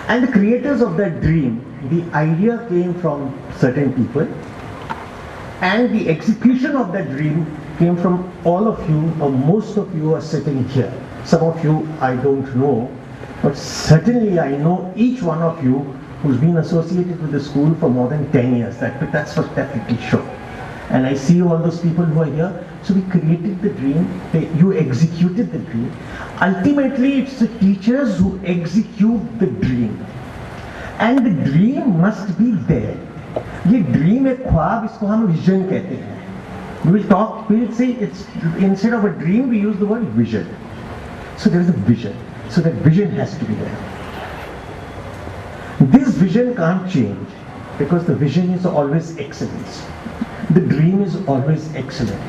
And the creators of that dream, the idea came from certain people, and the execution of that dream came from all of you, or most of you are sitting here. Some of you I don't know, but certainly I know each one of you who's been associated with the school for more than 10 years. That's for definitely sure. And I see all those people who are here. So we created the dream, you executed the dream. Ultimately, it's the teachers who execute the dream. And the dream must be there. ये dream एक ख्वाब, इसको हम vision कहते हैं. We'll say it's, instead of a dream, we use the word vision. So there is a vision. So that vision has to be there. This vision can't change because the vision is always excellence. The dream is always excellent.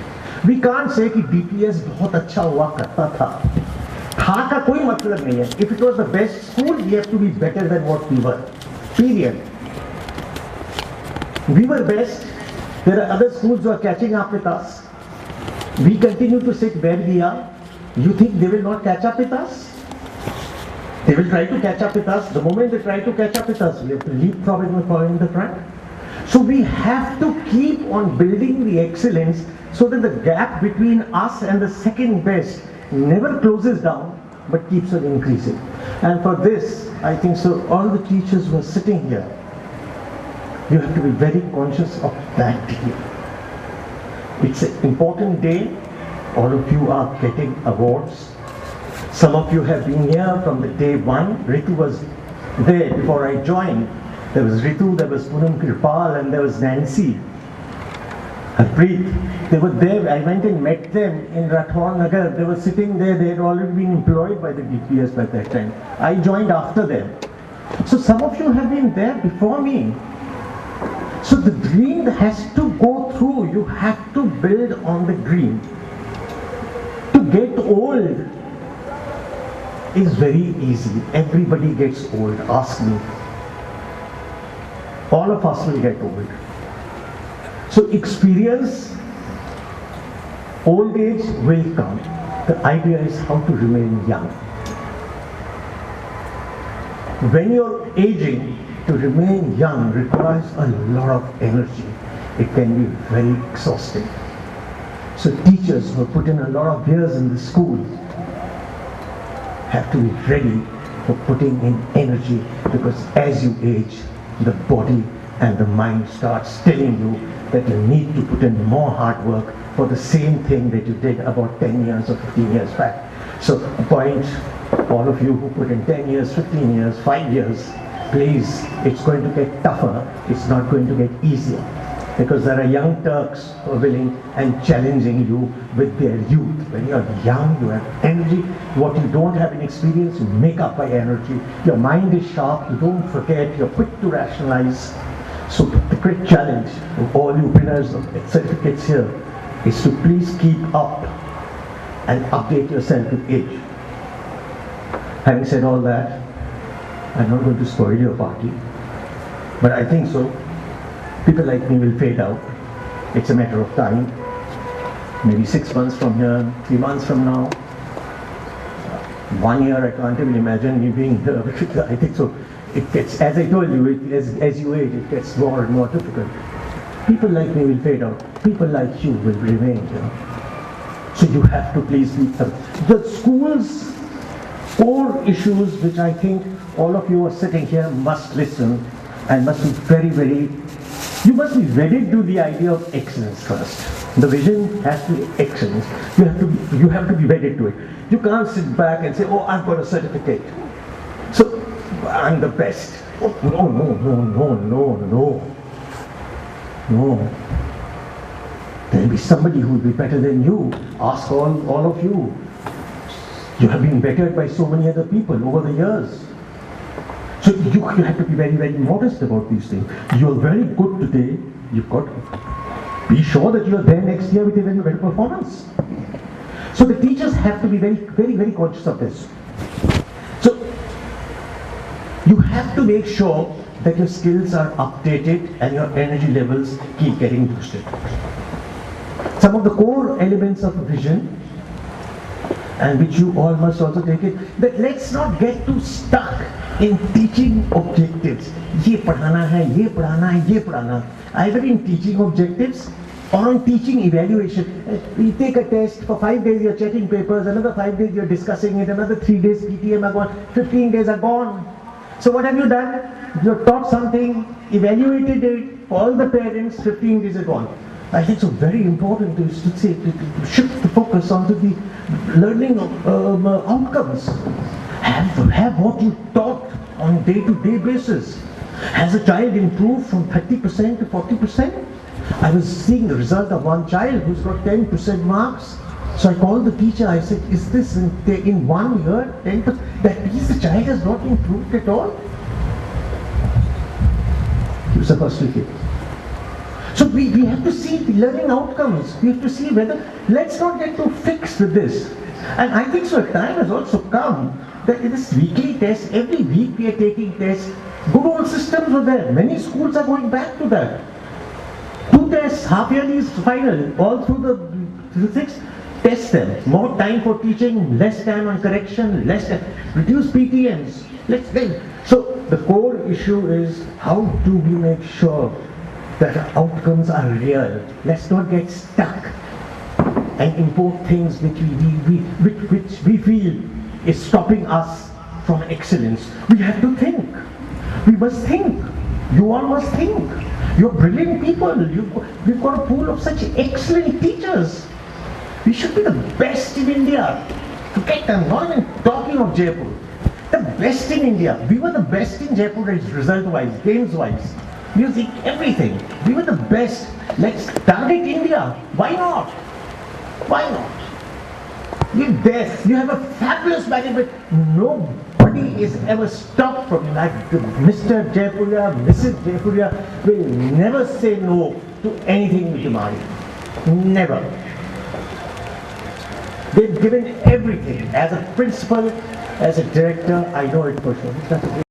We can't say कि DPS बहुत अच्छा हुआ करता था. था का कोई मतलब नहीं है. If it was the best school, we have to be better than what we were. Period. We were best. There are other schools who are catching up with us. We continue to sit where we are. You think they will not catch up with us? They will try to catch up with us. The moment they try to catch up with us, we have to leapfrog in the front. So we have to keep on building the excellence so that the gap between us and the second best never closes down but keeps on increasing. And for this, I think so all the teachers who are sitting here, you have to be very conscious of that day. It's an important day. All of you are getting awards. Some of you have been here from the day one. Ritu was there before I joined. There was Ritu, there was Poonam Kirpal, and there was Nancy. Harpreet, they were there. I went and met them in Rathore Nagar. They were sitting there. They had already been employed by the DPS by that time. I joined after them. So some of you have been there before me. So the dream has to go through. You have to build on the dream. To get old is very easy. Everybody gets old. Ask me. All of us will get old. So experience, old age will come. The idea is how to remain young. When you're aging, to remain young requires a lot of energy. It can be very exhausting. So teachers who have put in a lot of years in the school have to be ready for putting in energy, because as you age, the body and the mind starts telling you that you need to put in more hard work for the same thing that you did about 10 years or 15 years back. So appoint all of you who put in 10 years, 15 years, 5 years, please, it's going to get tougher, it's not going to get easier. Because there are young Turks who are willing and challenging you with their youth. When you are young, you have energy. What you don't have in experience, you make up by energy. Your mind is sharp, you don't forget, you're quick to rationalize. So the great challenge of all you winners of certificates here is to please keep up and update yourself with age. Having said all that, I'm not going to spoil your party, but I think so. People like me will fade out. It's a matter of time. Maybe 6 months from here, 3 months from now. 1 year, I can't even imagine me being here. I think so. It gets, as I told you, as you age, it gets more and more difficult. People like me will fade out. People like you will remain here. So you have to please be the school's core issues, which I think all of you who are sitting here must listen and must be very, very. You must be wedded to the idea of excellence first. The vision has to be excellence. You have to be wedded to it. You can't sit back and say, oh, I've got a certificate, so I'm the best. Oh, no. There'll be somebody who will be better than you. Ask all of you. You have been bettered by so many other people over the years. So you have to be very, very modest about these things. You're very good today. You've got to be sure that you're there next year with a very better performance. So the teachers have to be very, very, very conscious of this. So you have to make sure that your skills are updated and your energy levels keep getting boosted. Some of the core elements of a vision, and which you all must also take it, that let's not get too stuck in teaching objectives. ये पढ़ाना है, ये पढ़ाना है, ये पढ़ाना. Either in teaching objectives or on teaching evaluation. You take a test, for 5 days you're checking papers, another 5 days you're discussing it, another 3 days PTM are gone, 15 days are gone. So what have you done? You've taught something, evaluated it, for all the parents, 15 days are gone. I think so very important to shift the focus onto the learning outcomes. Have what you taught on day-to-day basis. Has a child improved from 30% to 40%? I was seeing the result of one child who's got 10% marks. So I called the teacher, I said, is this in 1 year, 10%? That means the child has not improved at all? He was supposed to hit. So we have to see the learning outcomes. We have to see whether, let's not get too fixed with this. And I think so a time has also come that in this weekly test, every week we are taking tests. Good old systems were there. Many schools are going back to that. 2 tests, half yearly is final, all through the 6. Test them. More time for teaching, less time on correction, less time. Reduce PTMs. So the core issue is how do we make sure that the outcomes are real? Let's not get stuck and import things which we feel is stopping us from excellence. We have to think. We must think. You all must think. You're brilliant people. We've got a pool of such excellent teachers. We should be the best in India. Forget them, not even talking of Jaipur. The best in India. We were the best in Jaipur result-wise, games-wise, music, everything. We were the best. Let's target India. Why not? Why not? You're there. You have a fabulous management. Nobody is ever stopped from that. Mr. Jaipuria, Mrs. Jaipuria will never say no to anything we demand. Never. They've given everything. As a principal, as a director, I know it for sure.